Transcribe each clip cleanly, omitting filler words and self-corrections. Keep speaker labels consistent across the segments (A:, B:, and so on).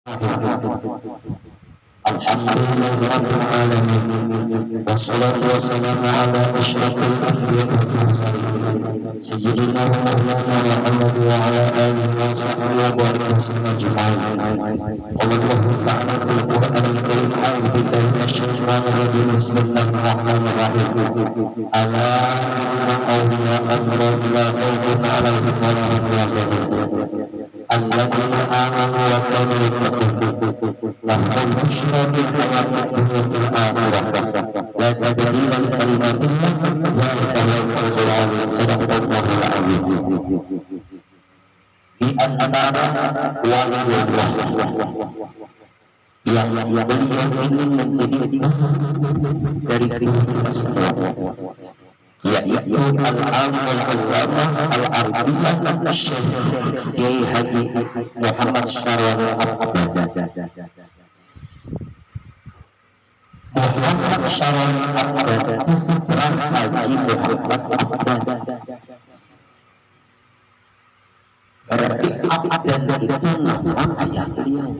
A: Alhamdulillahirabbil alamin. Wassalatu wassalamu ala asyrafil anbiya'i wal mursalin. Sayyidina wa maulana Muhammad wa ala alihi wa sahbihi wa barik wasallam ajma'in. Qala Allahu ta'ala fil Qur'anil karim, a'udzu billahi minasyaitonir rajim. Bismillahirrahmanirrahim. Ala inna awliya Allahi la khawfun 'alaihim wa la hum yahzanun. Alladzina amanu wa kanu yattaqun. Lahum busyra fil hayatid dunya fil akhirah. La tabdila li kalimatillah, dzalika huwal fawzul 'azim. Shadaqallahul 'azim. Di antara waliullah yang beliau ingin menjadi dari kita semua, yaitu al-alim al-allamah al-arifiyah Syekh Kiai Haji Muhammad Syarwani Abdan. Muhammad Syarwani Abdan, putra Haji Muhammad Abdan. Berarti Abdan itu nama ayah beliau.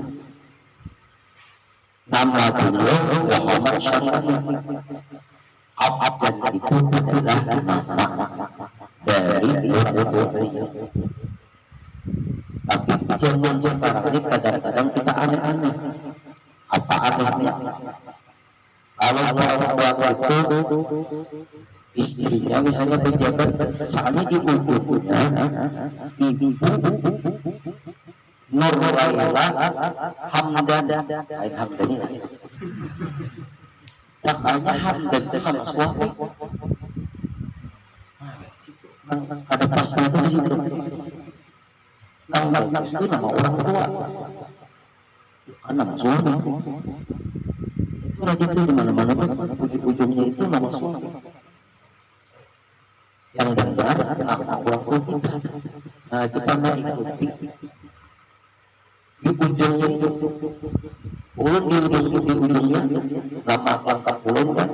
A: Nama beliau Muhammad Syarwani. Abdan itu adalah nama dari orang tua beliau. Tapi zaman sekarang ini kadang-kadang kita aneh-aneh. Apa anehnya? Kalau orang tua itu istrinya misalnya pejabat, soalnya di ujungnya Ibu Nur Laila Hamdan, lain Hamdanillah. Sakanya Hamdan itu nama suami. Ada pasal itu di situ. Kang Bagus itu nama orang tua, bukan nama suami. Itu rajin tuh di mana-mana kan, ujung-ujungnya itu nama suami. Yang benar nama orang tua kita. Nah kita nggak ikuti. Di ujungnya itu, ulun di ujungnya, nama lengkap ulun kan.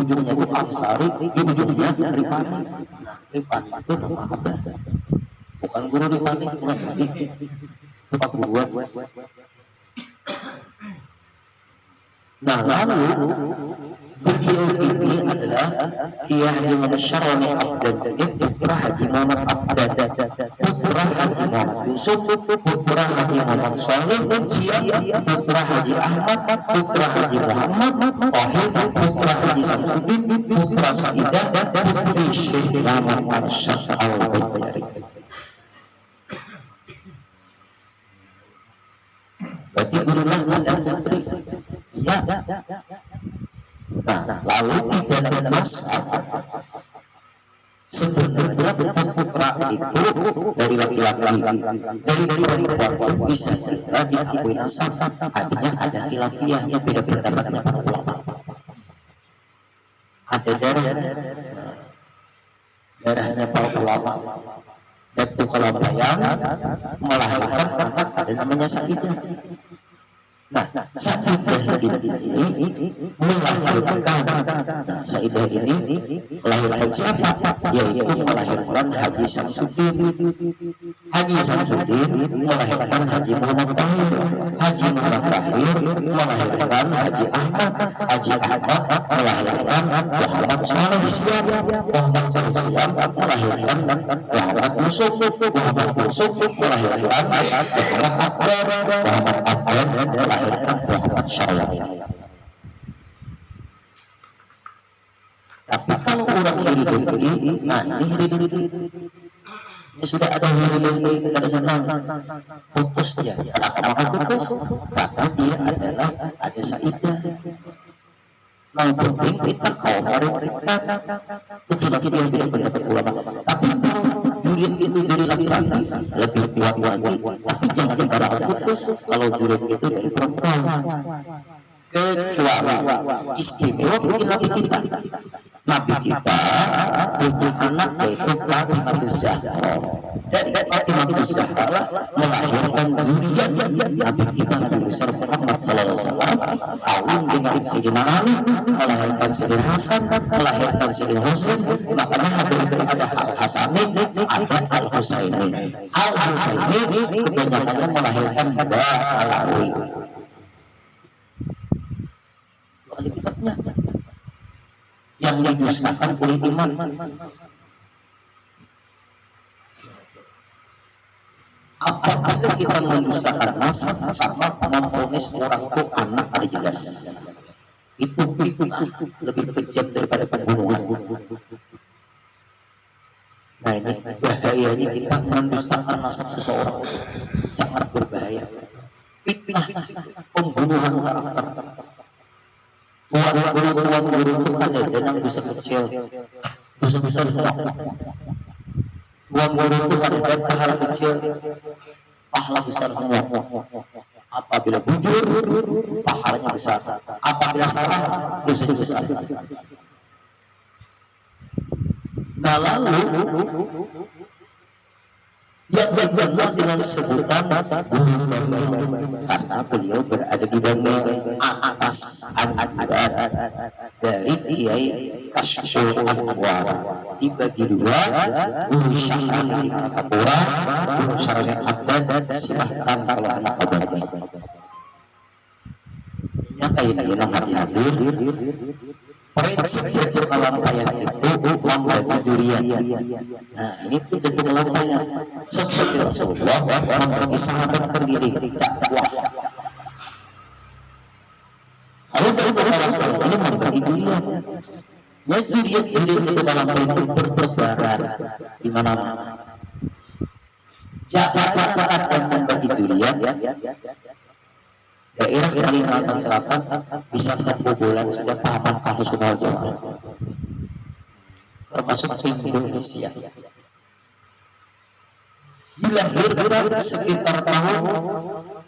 A: Ujungnya itu Amsari, di ujungnya Ripani. Nah Ripani itu nama apa? Bukan guru Ripani, bukan itu Pak Guruan. Nah lalu beliau ini adalah Kiai Haji Muhammad Syarwani Abdan, putra Haji Muhammad Abdan, putra Haji Muhammad Yusuf, putra Haji Muhammad Shalih Siap, putra Haji Ahmad, putra Haji Muhammad Tahir, putra Haji Samsudin, putra Saidah, putri Syekh Muhammad Arsyad Al-Banjari. Berarti gurulah dan putri. Ya. Nah, lalu di dalam masalah sebenarnya bukan putra itu dari laki-laki, dari perempuan pun bisa juga diakui nasab. Artinya ada khilafiyahnya, beda pendapatnya para ulama. Ada darahnya para ulama. Waktu kelambayan melahirkan anak ada namanya Saidah. Nah, Saidah ini melahirkan. Nah, Saidah ini melahirkan siapa? Yaitu melahirkan Haji Samsudin. Haji Samsudin melahirkan Haji Muhammad Tahir. Haji Muhammad Tahir melahirkan Haji Ahmad. Haji Ahmad melahirkan Muhammad Shalih Siap. Muhammad Shalih Siap melahirkan Muhammad Yusuf. Muhammad Yusuf melahirkan Muhammad Abdan. Muhammad Abdan melahirkan Muhammad Syarwani. Tapi kalau orang hiridengki, nah ini hiridengki. Ini sudah ada hiridengki, kada senang. Putus dia. Kenapa maka putus? Karena dia adalah ada Saidah. Yang penting kita kaum mereka itu dia beda pendapat ulama. Tapi kalau jurid itu dari laki-laki lebih kuat lagi. Tapi jangan dibarang putus kalau jurid itu dari perempuan. Kecuali istimewa bagi nabi kita. Nabi kita punya anak yaitu Fatimah Zahra. Dari Fatimah Zahra melahirkan zuriat Nabi kita Nabi besar Muhammad SAW, kawin dengan Sayyidina Ali, melahirkan Sayyidina Hasan, melahirkan Sayyidina Husain. Makanya ada Al Hasani, ada Al Husaini. Al Husaini kebanyakannya melahirkan Alawi. Ada kitabnya yang didustakan oleh imam. Apabila kita mendustakan nasab sama memponis orang itu anak ada jelas, itu fitnah lebih kejam daripada pembunuhan. Nah ini bahayanya kita mendustakan nasab seseorang, sangat berbahaya. Fitnah, pembunuhan karakter. Tuan guru itu kan ada yang bisa kecil, bisa besar semua. Tuan guru itu kan ada pahala kecil, pahala besar semua. Apabila bujur, pahalanya besar. Apabila salah, dosanya besar. Nah lalu yang berkenaan dengan sebutan guru karena beliau berada di bagian atas anjuran dari Kiai Kasyful Anwar, dibagi dua, guru syar'i di Martapura, guru syar'i Abdan. Silahkan kalau anak kabarnya nyatain bilang hadir prinsip dari kelampaian itu membagi zuriat. Nah ini tuh dari kelampaian seperti Rasulullah membagi sahabat pendidik dakwah. Lalu dari kelampaian ini membagi zuriat. Ya zuriat itu kelampaian itu bertebaran di mana-mana. Jakarta akan membagi zuriat. Daerah Kalimantan Selatan bisa kebobolan sudah pahaman Ahlus Sunnah wal Jamaah, termasuk Indonesia. Dilahirkan sekitar tahun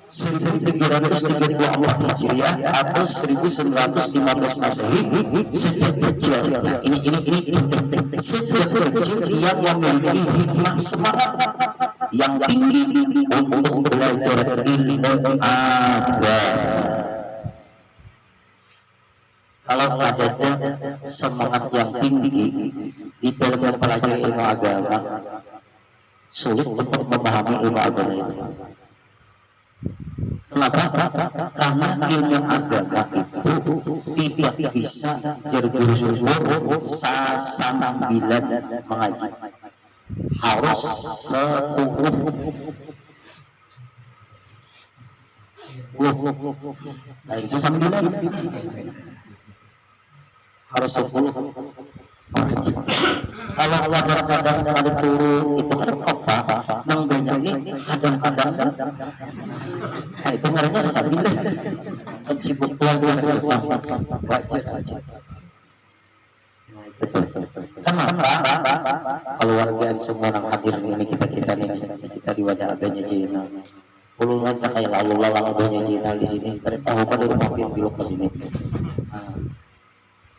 A: 1334 Hijriah atau 1915 Masehi. Sejak kecil, nah ini sejak kecil dia memiliki hikmah semangat yang tinggi untuk belajar ilmu agama. Kalau ada semangat yang tinggi di dalam mempelajari ilmu agama, sulit untuk memahami ilmu agama itu. Kenapa? Karena ilmu agama itu tidak bisa jerguru-jergur sasambilan mengaji, harus seturuh. Nah ini sasambilan harus 10 mengaji. Kalau kadang-kadang kali turun itu kan apa? Nang banyak ini kadang-kadang. Nah itu ngarannya sasambilan. Dan sibuk tua-tua wajar aja. Betul. Kenapa? Keluargaan semua yang hadir ini kita di wadah abahnya Jena. Ulun rancang kayak lalu lalang abahnya Jena di sini. Kalian tahu pada rumah yang di lokasi ini.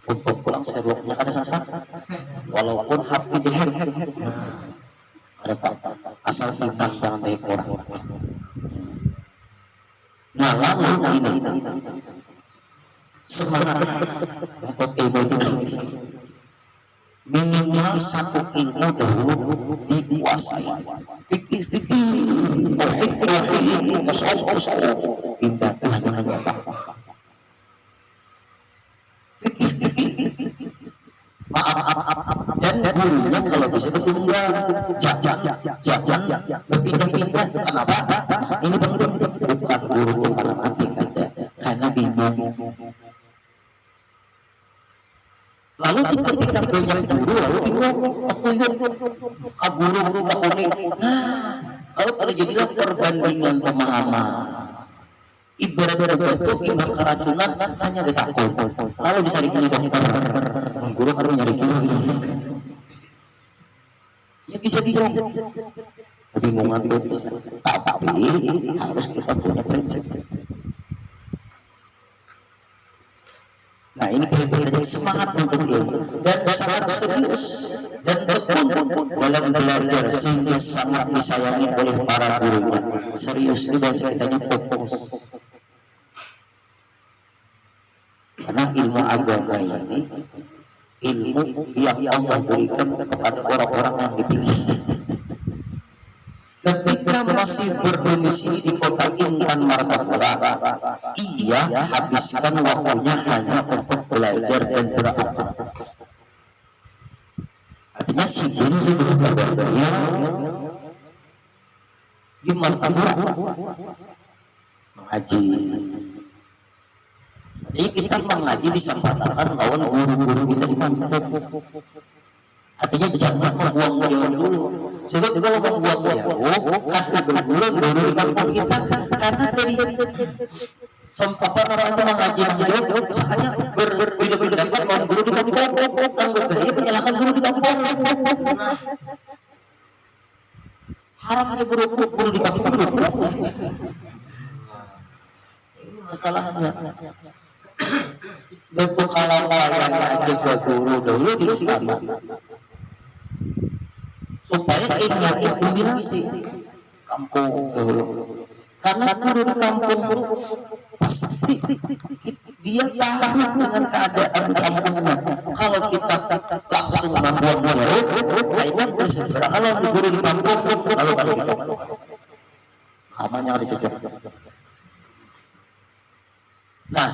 A: Untuk pulang serloknya ada sasak, walaupun happy dihack. Ada apa? Asal iman jangan dari orang. Nah lalu ini semangat untuk ilmu itu tinggi. Minimal satu ilmu dahulu dikuasai. Fikih, tauhid, tasawuf, pindah ke hanya menyembah. Dan gurunya kalau bisa bertunggal, jangan berpindah-pindah. Kenapa? Nah, ini penting, bukan guru itu malah mati karena bingung. Lalu ketika banyak guru, lalu bingung, guru tak unik. Nah, lalu terjadilah perbandingan pemahaman. Ibarat ibarat keracunan hanya ditakut. Kalau bisa dikini dokter, guru harus nyari guru. Ya bisa bingung. Kebingungan itu bisa. Tapi harus kita punya prinsip. Nah ini kaitannya semangat untuk ilmu dan sangat serius dan tekun dalam belajar sehingga sangat disayangi oleh para gurunya. Serius ini bahasa kitanya fokus. Karena ilmu agama ini ilmu yang Allah berikan kepada orang-orang yang dipilih. Ketika masih berdomisili di kota Intan Martapura, ia habiskan waktunya hanya untuk belajar dan beramal. Artinya si ini sebelum berdoa di Martapura mengaji. Jadi kita mengaji bisa katakan lawan guru-guru kita di kampung. Artinya jangan membuang jauh dulu. Sebab kalau membuang jauh, kata berbulan dulu di kampung kita, karena dari sempapan orang itu mengaji jauh, misalnya berbeda-beda mau guru di kampung, anggap gaya menyalahkan guru di kampung. Haramnya guru di kampung guru. Ini masalahnya. Bentuk kalau yang aja ke guru dulu di Islam supaya ilmu itu dominasi kampung dulu, karena guru di kampung itu pasti dia tahu dengan keadaan kampungnya. Kalau kita langsung membuang jauh, akhirnya bersebera. Kalau guru di kampung lalu balik kita amannya ada cocok. Nah,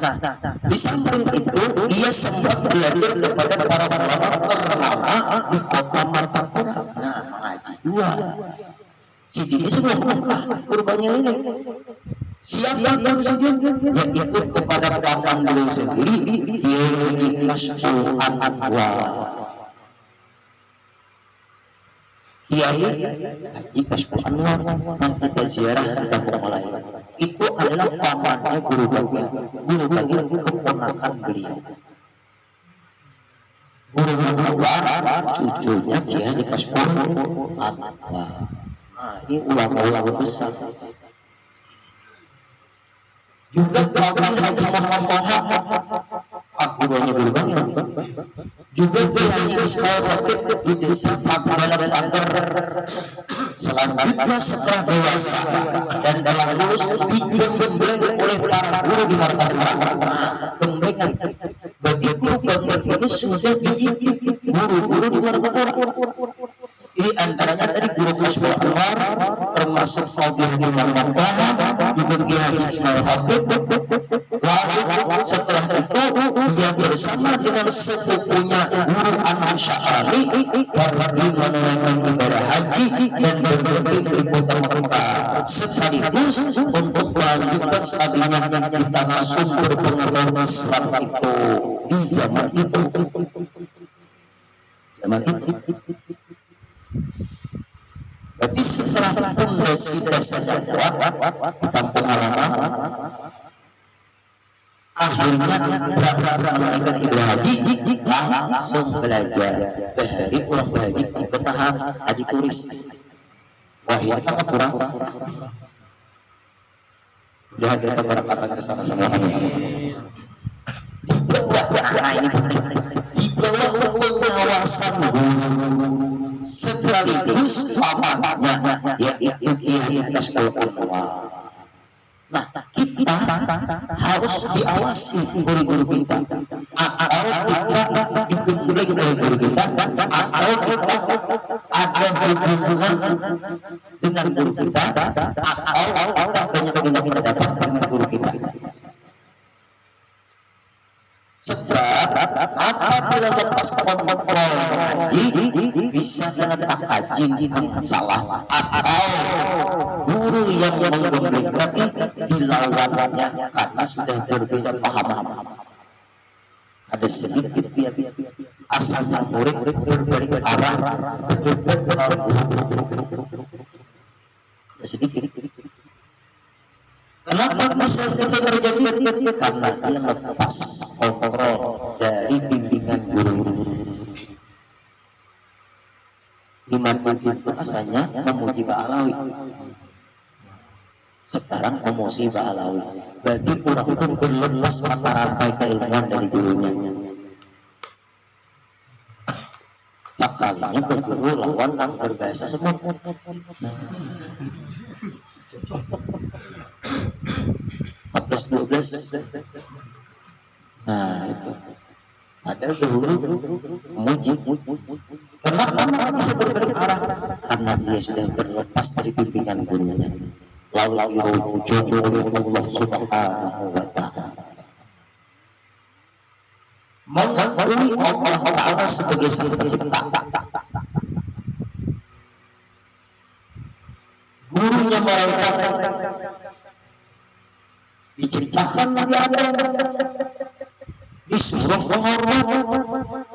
A: di samping itu ia sempat belajar kepada para ulama ternama di kota Martapura. Nah, mengaji dua. Si Dini sebelum buka kurbannya ini. Siapa guru sujud? Yaitu kepada paman beliau sendiri, Kiai Kasbul Anwar. Kiai Haji Kasbul Anwar yang kita ziarah di Kampung Melayu. Itu adalah pamannya guru bagi keponakan beliau. Guru Anwar cucunya Kiai Haji Kasbul Anwar. Nah, ini ulama-ulama besar. Juga Kiai Haji Muhammad Toha, gurunya guru bagi. Juga Kiai Ismail Khatib di desa Pagbalan Pagar. Selanjutnya setelah dewasa dan telah lulus digembleng oleh para guru di Martapura. Gemblengan bagi guru bagian ini sudah dididik guru-guru di Martapura. Di antaranya tadi guru Kasbul Anwar, termasuk Qadhi Haji Muhammad Toha, juga Kiai Haji Ismail Khatib. Lalu setelah itu dia bersama dengan sepupunya guru Anwar Sya'ali pergi menunaikan ibadah haji dan berhenti di kota Mekah, sekaligus untuk melanjutkan stadinya di tanah sumber pengetahuan Islam itu di zaman itu. Berarti setelah pondasi dasarnya kuat di kampung halaman, akhirnya menunaikan ibadah haji, langsung belajar. Bahari orang berhaji di Betahan haji turis. Wah ini kan kurang. Lihat kita berkata ke sana semuanya. Nah ini penting. Di bawah pengawasan sekaligus pamannya, yaitu Kiai Kasbul Anwar. Nah, kita harus diawasi guru-guru kita, atau kita digembleng oleh guru kita, atau kita ada hubungan dengan guru kita, atau kita banyak pendapat dengan guru kita. Sebab apabila lepas kontrol haji bisa meletak haji yang salah, atau guru yang menggembleng tadi dilawannya karena sudah berbeda paham. Ada sedikit biar asalnya murid berbalik arah sedikit. Kenapa bisa itu terjadi? Karena dia lepas kontrol dari bimbingan guru. Imam itu asalnya memuji Ba'alawi. Sekarang emosi Pak Alawi. Bagi orang itu berlepas mata rantai keilmuan dari gurunya. Sekalinya berguru lawan yang berbahasa semut. Plus 12. Nah itu. Ada dulu mujib. Kenapa bisa berbalik arah? Karena dia sudah berlepas dari bimbingan gurunya. Lalu dirujuk oleh Allah Subhanahu wa Ta'ala. Mengakui Allah Ta'ala sebagai sang pencipta. Gurunya mereka diciptakan dari Allah, disuruh menghormati,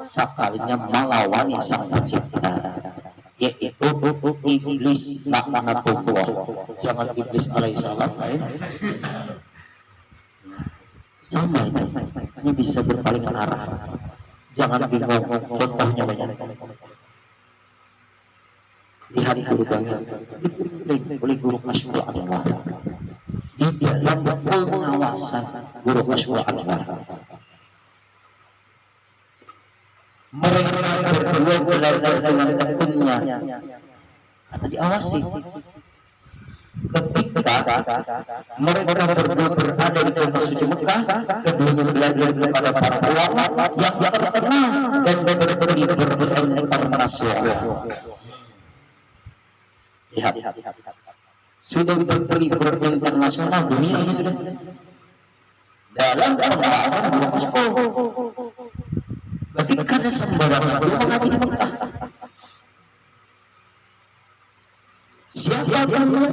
A: sekalinya melawani sang pencipta, yaitu iblis laknatullah. Jangan iblis alaihissalam sama itu, hanya bisa berpaling arah. Jangan bingung, contohnya banyak. Lihat guru banget, oleh guru Kasyful Anwar. Di dalam pengawasan guru Kasyful Anwar, mereka berdua belajar dengan tekunnya karena diawasi. Ketika mereka berdua berada di kota suci Mekah, keduanya belajar kepada para ulama yang terkenal dan berkibar internasional. Lihat, sudah berkibar internasional dunia ini sudah dalam pembahasan guru Kasyful. Berarti karena sembarangan guru mengaji di Mekah. Siapa guru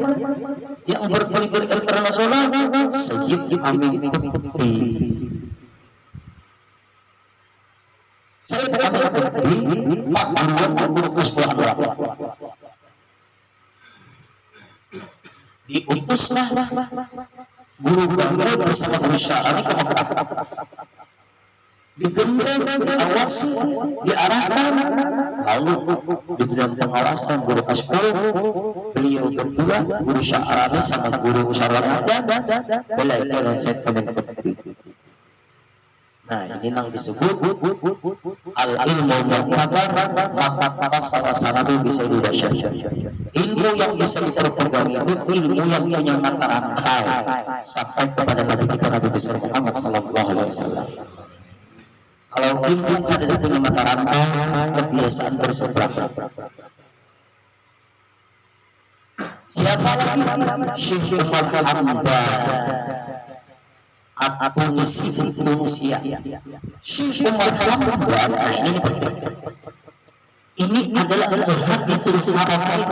A: yang berkibar internasional? Sayyid Amin Qutbi. Sayyid Amin Qutbi, Pak Guru Kasyful Anwar. Diutuslah guru bangga bersama Guru Syarani ke Mekah. Digendong, diawasi, diarahkan. Lalu di dalam pengawasan guru Kasyful, beliau berdua, Guru Syarani sama Guru Syarani ada belajar dan Sayyid Amin Qutbi. Nah ini yang disebut al-ilmu mu'tabar maka salah satu bisa dibaca. Ilmu yang bisa diperpegang itu ilmu yang punya mata rantai sampai kepada Nabi kita Nabi besar Muhammad sallallahu alaihi wasallam. Kalau ilmu ada punya mata rantai, kebiasaan berseberangan. Siapa lagi? Syekh Umar Hamdan atau ngisi manusia. Syekh Umar Hamdan, nah ini penting. Ini adalah hadisul haramain,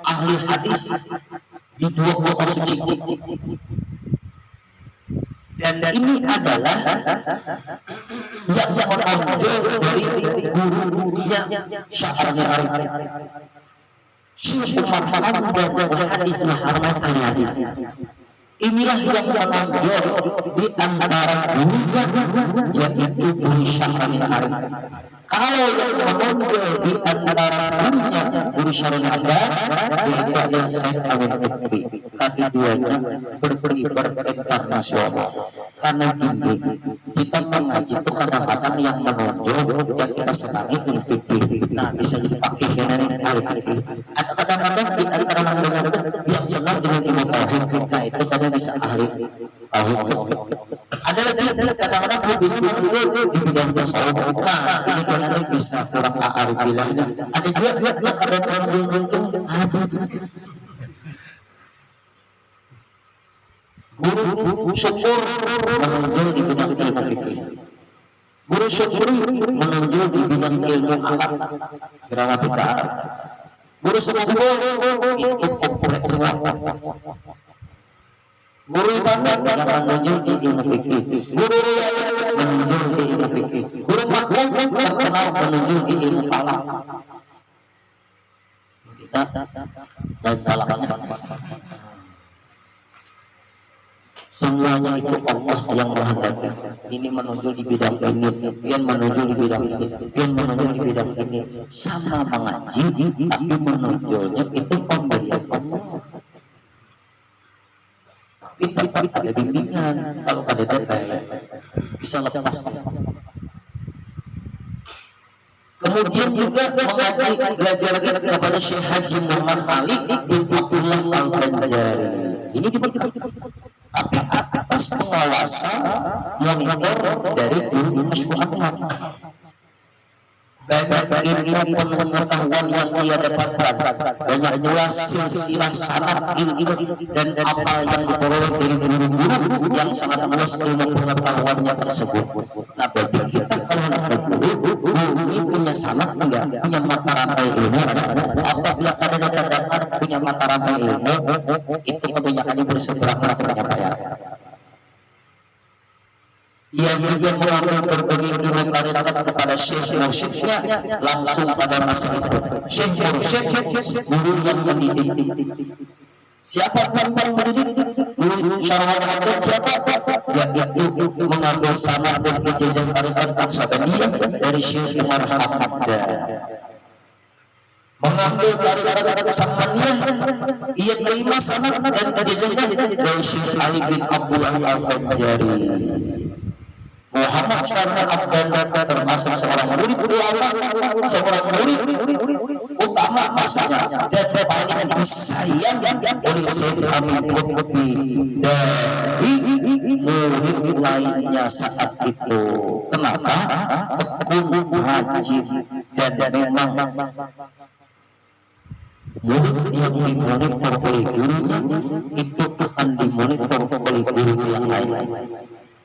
A: ahli hadis di dua kota suci. Dan ini adalah yang menonjol dari gurunya Syarani Arif. Syekh Umar Hamdan hadisul haramain ahli hadis. Inilah yang menonjol di antara gurunya, yaitu Guru Syarani Arif. Kalau yang menonjol di antara gurunya Guru Syarani Arif, yaitu adalah Sayyid Amin Qutbi. Keduanya berkibar internasional. Karena gini, kita mengaji itu kadang-kadang yang menonjol yang kita senangi ilmu fikih. Nah bisa jadi fakih yang ahli fikih. Ada kadang-kadang di antara manusia yang senang dengan ilmu tauhid. Nah itu karena bisa ahli tauhid. Ada lagi kadang-kadang bingung di bidang tasawuf. Nah ini karena bisa kurang arif bilang. Ada juga kadang-kadang bingung guru syukur menonjol di bidang ilmu fikih. Guru syukuri menonjol di bidang ilmu alam, gramatika Arab. Guru syukur itu kompleks semua. Guru ibadah yang menonjol di ilmu fikih. Guru riwayat menonjol di ilmu fikih. Guru maklum terkenal menonjol di ilmu alam. Kita dan dalamnya semuanya itu Allah yang menghendaki. Ini menonjol di bidang ini, pian menonjol di bidang ini, pian menonjol di bidang ini. Sama mengaji, tapi menonjolnya itu pemberian Allah. Tapi tetap ada bimbingan. Kalau ada data bisa lepas. Kemudian juga mengaji belajar lagi kepada Syekh Haji Muhammad Ali bin Abdullah Al-Banjari. Ini diberkati, tapi atas pengawasan monitor dari guru Masjid Ahmad. Banyak ilmu pengetahuan yang ia dapatkan, banyak pula silsilah sanad ilmu dan apa yang diperoleh dari guru-guru yang sangat luas ilmu pengetahuannya tersebut. Nah, bagi kita kalau nak berguru, ini punya sanad enggak, punya mata rantai ilmu. Apabila ada data punya mata rantai ilmu, itu kebanyakannya berseberangan atau penyampaian. Ia juga mengambil berbagai ilmu tarikat kepada syekh mursyidnya langsung pada masa itu. Syekh mursyid, guru yang mendidik. Siapa yang mendidik? Guru syarah hadis siapa? Yaitu mengambil sanad dan ijazah tarikat Naqsabandiyah dari Syekh Umar Hamada. Mengambil tarikat Samaniyah, ia terima sanad dan ijazahnya dari Syekh Ali bin Abdullah Al-Banjari. Muhammad Syarif Abdullah termasuk seorang murid ulama, seorang murid utama maksudnya, dan paling disayang oleh Syekh Amin Qutbi dari murid lainnya saat itu. Kenapa? Tekun, rajin, dan memang murid yang dimonitor oleh gurunya itu akan dimonitor oleh guru yang lain.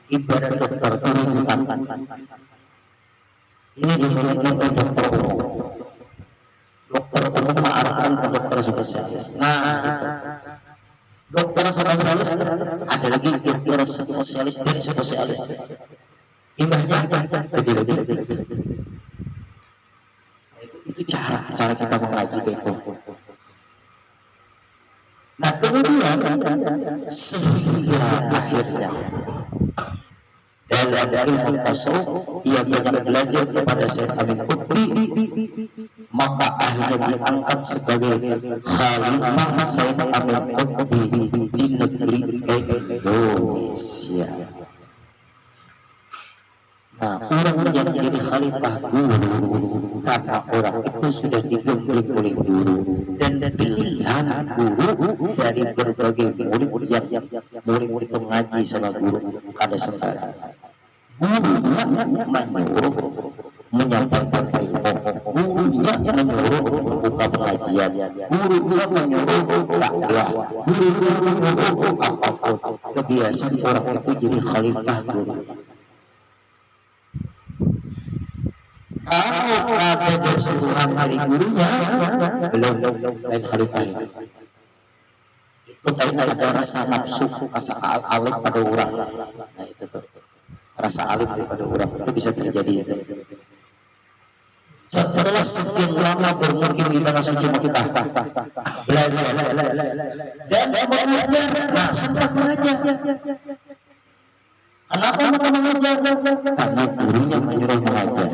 A: Ibarat dokter rujukan. Ini dimonitor oleh dokter umum. Dokter umum mengarahkan ke dokter spesialis. Nah, itu. Dokter spesialis ada lagi dokter spesialis dan spesialis. Imbahnya lebih lagi. Itu cara kita mengaji itu. Nah, kemudian sehingga akhirnya dalam ilmu tasawuf ia banyak belajar kepada Syekh Amin Qutbi, maka akhirnya diangkat sebagai khalifah Syekh Amin Qutbi di negeri Indonesia. Nah, orang yang menjadi khalifah guru karena orang itu sudah digembling oleh guru, dan pilihan guru dari berbagai murid yang murid itu ngaji sama guru ada sembarang. Gurunya menyuruh menyampaikan ilmu, gurunya menyuruh membuka pengajian, gurunya menyuruh dakwah, gurunya menyuruh apapun. Kebiasaan orang itu jadi khalifah guru. Kalau ada kesuruhan dari gurunya, belum lain khalifah ini. Itu kayaknya ada rasa nafsu, rasa alim pada orang. Nah, itu tuh. Rasa alim daripada orang itu bisa terjadi. Setelah sekian lama bermukim di tanah suci Mekah, belajar dan mengajar. Nah, sempat mengajar. Kenapa mau mengajar? Karena gurunya menyuruh mengajar.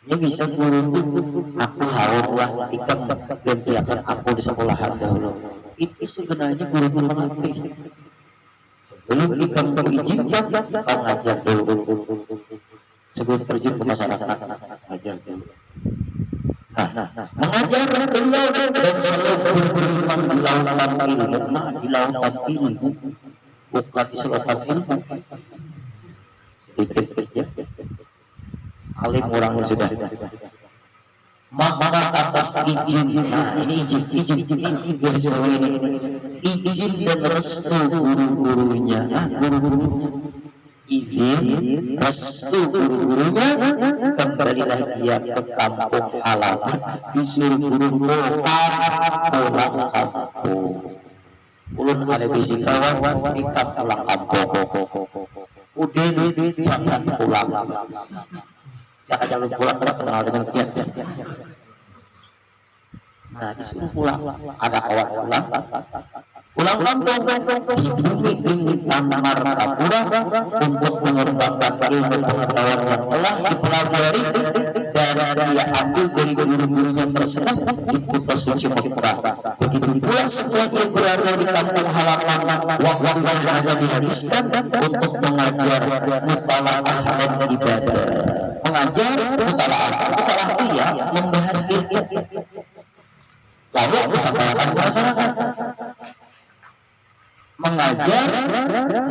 A: Ini bisa guru itu, aku haurlah ikan gantiakan aku di sekolahan dahulu. Itu sebenarnya guru melatih. Sebelum ikan berizinkan, kau ngajar dulu. Sebelum terjun ke masyarakat, ngajar dulu. Nah, mengajar beliau dan selalu berfirman di lautan ilmu. Nah, di lautan ilmu, bukan di selatan ilmu. Sedikit aja. Alim orangnya sudah. Maka atas izin, nah ini izin garis bawah ini, izin dan restu guru-gurunya, guru-gurunya, izin, restu guru-gurunya, kembalilah dia ke kampung halaman, disuruh guru pulang kampung. Ulun ada bisi kawan, kita pulang kampung. Udin jangan pulang. Jangan pulang karena kenal dengan dia. Nah, disuruh pulang. Ada kawan pulang kampung di bumi ini tanah Martapura untuk mengembangkan ilmu pengetahuan yang telah dipelajari dan dia ambil dari guru-gurunya tersebut di kota kota suci Mekah. Begitu pula setelah ia berada di kampung halaman, waktunya hanya dihabiskan untuk mengajar mutalaah dan ibadah. Mengajar mutalaah itu ya membahas ilmu. Lalu disampaikan ke masyarakat. Mengajar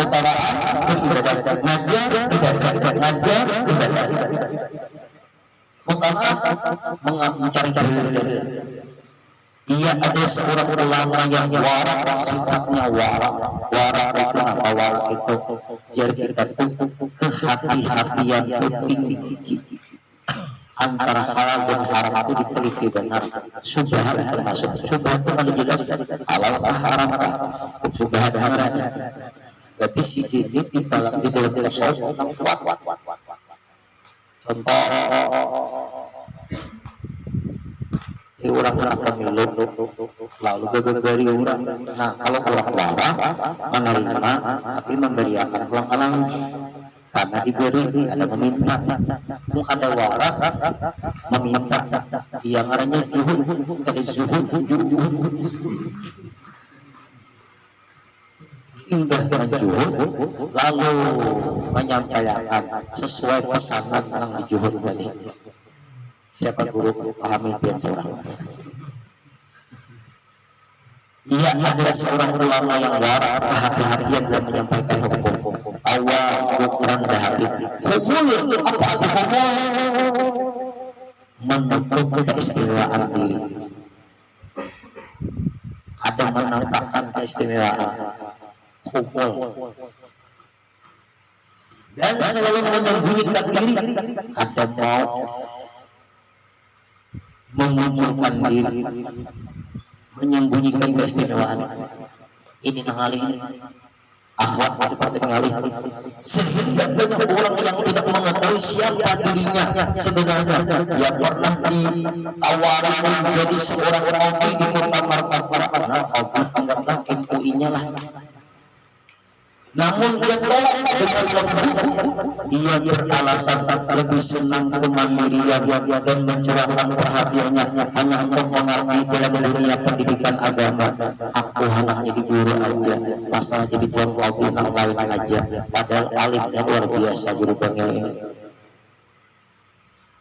A: mutalaah beribadah, mengajar ibadah. Mutalaah mencari dalil. Ia ada seorang ulama yang warak, sifatnya warak itu apa warak itu? Jadi kita tuh kehati-hatian tinggi antara halal dan haram itu diteliti benar. Subhan termasuk subhan itu kan jelas halal atau haram kan? Subhan ada. Berarti si ini di dalam tasawuf kuat. Contoh di orang anak pemilu lalu dari orang. Nah kalau orang warak menerima tapi memberiakan pulang-pulang karena diberi ada meminta. Ada warak meminta yang arahnya juhud ada zuhud indah menjuhud lalu menyampaikan sesuai pesanan yang dijuhud tadi. Siapa guru pahami biar seorang. Ia adalah seorang ulama yang warak, kehati-hatian dalam menyampaikan hukum. Awal ukuran hati. Humul apa itu humul? Menutup keistimewaan diri. Ada menampakkan keistimewaan. Humul. Dan selalu menyembunyikan diri. Ada mau memunculkan diri, menyembunyikan keistimewaan. Ini ngali akhlak seperti ngali, sehingga banyak orang yang tidak mengetahui siapa dirinya sebenarnya. Yang pernah ditawari menjadi seorang qadhi di kota Martapura, karena qadhi anggaplah MUI-nya lah. Namun ia tolak dengan lembut. Ia beralasan lebih senang kemandirian dan mencurahkan perhatiannya hanya untuk mengabdi dalam dunia pendidikan agama. Aku anaknya di guru aja, masalah jadi tuan qadhi yang lain aja. Padahal alimnya luar biasa guru bangil ini.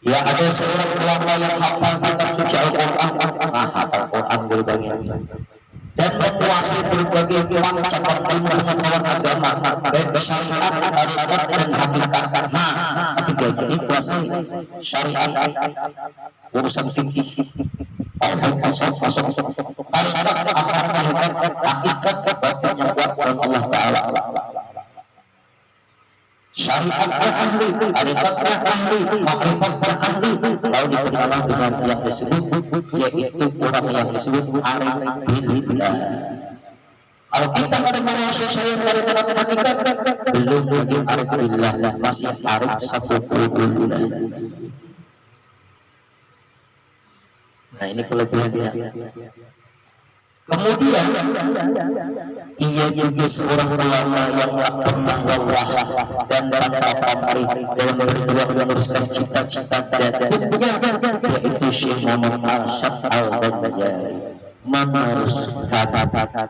A: Ya ada seorang ulama yang hafal kitab suci Al-Quran, hafal Quran guru bangil, dan menguasai berbagai macam ilmu pengetahuan agama, baik syariat, tarekat dan hakikat. Nah, ketiganya ini kuasai syariat, urusan fikih, masuk tarekat, akarnya hebat, hakikat, batinnya kuat dan Allah Taala. Syariatnya ahli, tarekatnya ahli, makrifatnya ahli. Lalu dikenal dengan yang disebut, yaitu orang yang disebut arif billah. Kalau kita pada manusia syariat tarekat hakikat, belum lagi arif billah, masih arif satu billah. Nah ini kelebihannya. Kemudian ia juga seorang ulama yang tak pernah lelah dan tanpa pamrih dalam berjuang meneruskan cita-cita datuknya, yaitu Syekh Muhammad Arsyad Al-Banjari, meneruskan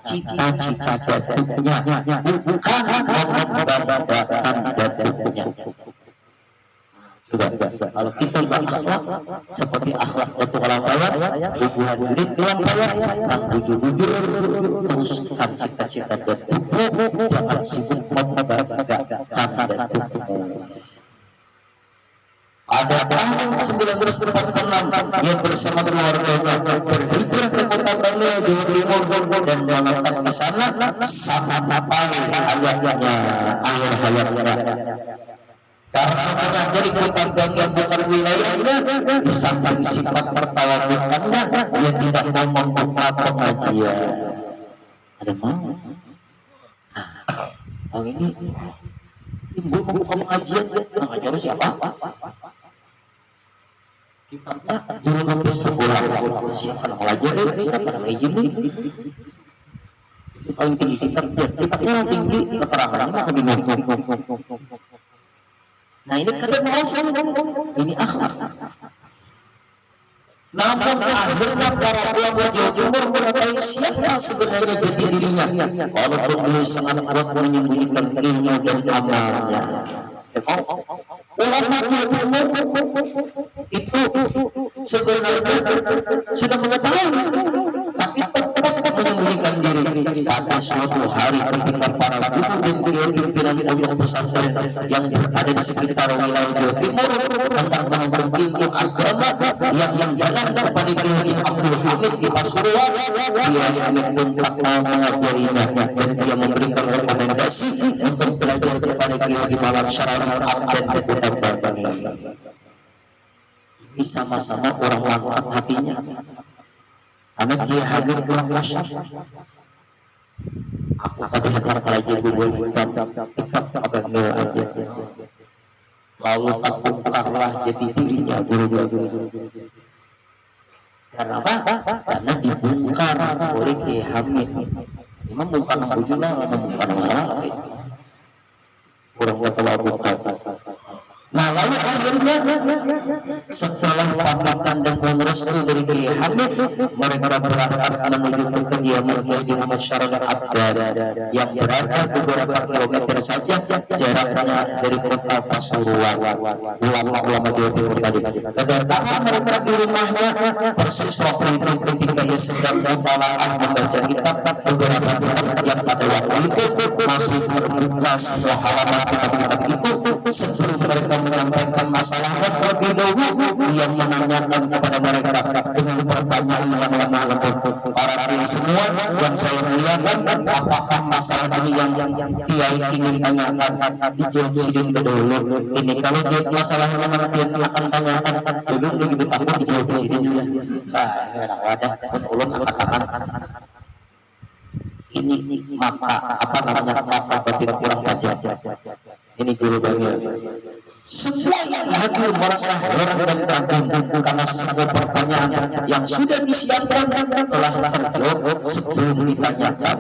A: cita-cita datuknya, bukan membanggakan datuknya. Juga kalau kita berakhlak seperti akhlak untuk orang kaya, hubungan diri dengan kaya, yang bujur-bujur, teruskan cita-cita datukmu, jangan sibuk membanggakan datukmu. Ada tahun 1946 ia bersama keluarganya berhijrah ke kota Bangil, Jawa Timur, dan menetap di sana sampai akhir hayatnya. Karena menjadi kota Bangil bukan wilayahnya, di samping sifat pertawadukannya, ia tidak mau membuka pengajian. Ada mau? Nah, ini timbul membuka pengajian, mengajar siapa? Kitabnya dulu nulis sekolah, siapa yang mengajar, siapa yang izin nih? Itu paling tinggi kitabnya yang tinggi, keterangannya maka bingung. Nah ini kadang mau ini akhlak. Namun akhirnya para ulama Jawa Timur mengetahui siapa sebenarnya jati dirinya, walaupun beliau sangat kuat menyembunyikan ilmu dan amalnya. Ulama Jawa Timur itu sebenarnya sudah mengetahui, tapi tetap menyembunyikan diri. Pada suatu hari ketika para guru dan pimpinan pondok pesantren yang berada di sekitar wilayah Jawa Timur hendak menuntut ilmu agama yang mendalam kepada Kiai Abdul Hamid di Pasuruan, Kiai Hamid pun tak mau mengajarinya dan dia memberikan rekomendasi untuk belajar kepada Kiai Malar Syarani Abden di Kota Bangli. Ini sama-sama orang mantap hatinya. Karena Kiai Hamid kurang masyar. Aku kadang-kadang pelajar gue bukan tetap abangil aja. Lalu tak bongkarlah jati dirinya guru-guru. Karena apa? Karena dibongkar oleh Kiai Hamid. Memang bukan bujuna, bukan masalah. Kurang telah buka. Nah lalu akhirnya setelah pamatan dan restu dari Kiai Hamid, mereka berangkat menuju ke kediaman Kiai Muhammad Syarani Abdar yang berada beberapa kilometer saja jaraknya dari kota Pasuruan. Ulama-ulama Jawa Timur tadi kedatangan mereka di rumahnya persis waktu itu ketika ia sedang mentalaah membaca kitab beberapa kitab yang pada waktu itu masih terbuka sebuah halaman kitab-kitab itu. Sebelum mereka menyampaikan masalahnya terlebih dahulu, yang menanyakan kepada mereka dengan pertanyaan yang lemah lembut. Para kiai semua yang saya muliakan, apakah masalah ini yang Kiai ingin tanyakan? Dijawab sidin dulu. Ini kalau dia masalah yang nanti akan tanyakan, belum begitu takut dijawab sidin juga. Nah, ini wadah ulun angkat tangan. Ini mata apa namanya mata batin kurang tajam. Ini guru bangil. Semua yang hadir merasa heran dan kagum karena semua pertanyaan yang sudah disiapkan telah terjawab sebelum ditanyakan.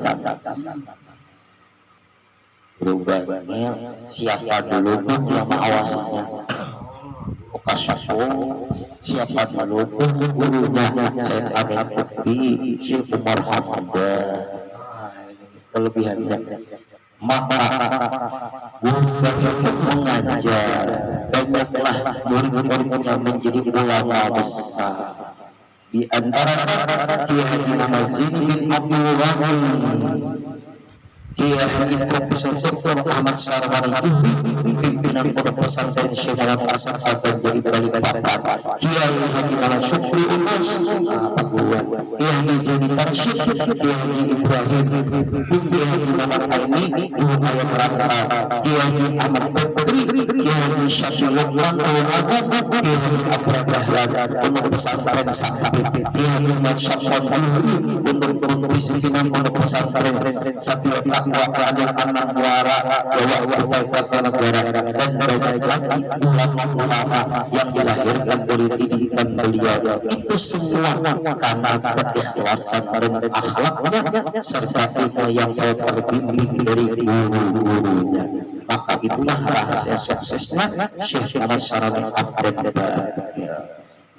A: Guru bangil, siapa dulu pun yang mengawasinya? Okasapo, siapa dulu pun gurunya? Saya Amin Kubi, Syekh Umar Hamada. Kelebihannya. Maka guru bangil mengajar, banyaklah murid-muridnya menjadi ulama besar. Di antara Kiai Haji Muhammad Zaini bin Abdul Wahid, Kiai Haji Profesor Dr. Ahmad Sarwani Jubi, pimpinan pondok pesantren Syekh Muhammad Hasan Al-Banjari Balikpapan, Kiai Haji Muhammad Syukri Umus, Paguan, Kiai Haji Zaini Tarsyid, Kiai Haji Ibrahim, Kiai Haji Muhammad Aini, Ibu Ayat Rata, Kiai Haji Ahmad Bakri, Kiai Haji Syakir Lukman, Kiai Haji Abdul Dahlan, pondok pesantren Sakabit, Kiai Haji Muhammad Syakwan Jubi, pondok pimpinan pondok pesantren Satya Takwa Keadilan Anak Muara, Jawa Utai Kartanegara, dan banyak lagi ulama-ulama yang dilahirkan dari didikan beliau. Itu semua karena keikhlasan dan akhlaknya serta ilmu yang saya terbimbing dari guru-gurunya. Maka itulah rahasia suksesnya Syekh Muhammad Syarani Abden.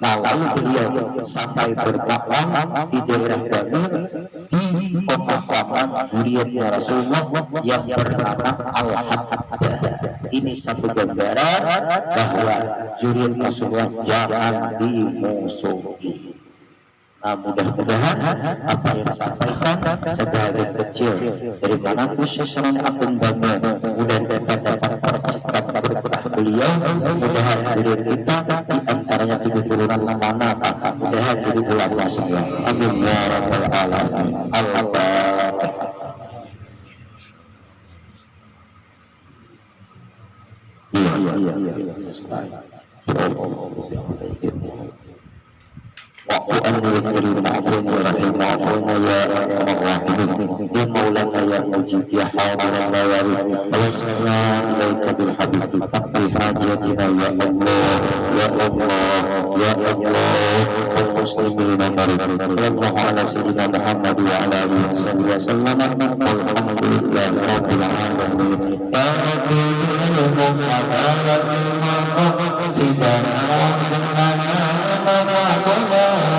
A: Nah lalu beliau sampai berdakwah di daerah Bangil di pemakaman muridnya Rasulullah yang bernama Al-Haddad. Ini satu gambaran bahwa zuriat Rasulullah jangan dimusuhi. Nah, mudah-mudahan apa yang disampaikan sebagian kecil dari mana khususnya Abdul Bangil, mudah-mudahan kita dapat percikan berkah beliau. Mudah-mudahan zuriat kita di antaranya 7 turunan mana mudah-mudahan jadi ulama semua. Amin ya rabbal alamin. Al-Fatihah. Wa'fu anni ya karim ma'fun ya rahim ma'fun ya rahim ya maulana ya mujib ya hadiran ya warid awasna ilaika bil habib taqdi hajatina ya Allah ya Allah ya Allah muslimin marid sallallahu ala sayyidina Muhammad wa ala alihi wa sallam walhamdulillahi rabbil alamin ya rabbil mustafa wa sidana Allah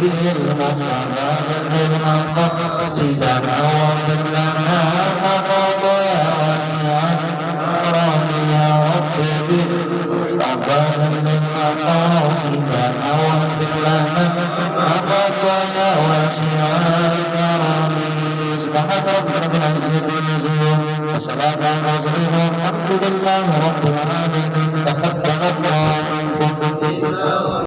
A: بالمصطفى للمقاصدنا واغفر لنا مقاضي واسع الكرم يا رب بالمصطفى للمقاصدنا واغفر لنا مقاضي واسع الكرم سبحان ربك رب العزة عما يصفون وسلام على المرسلين والحمد لله رب العالمين.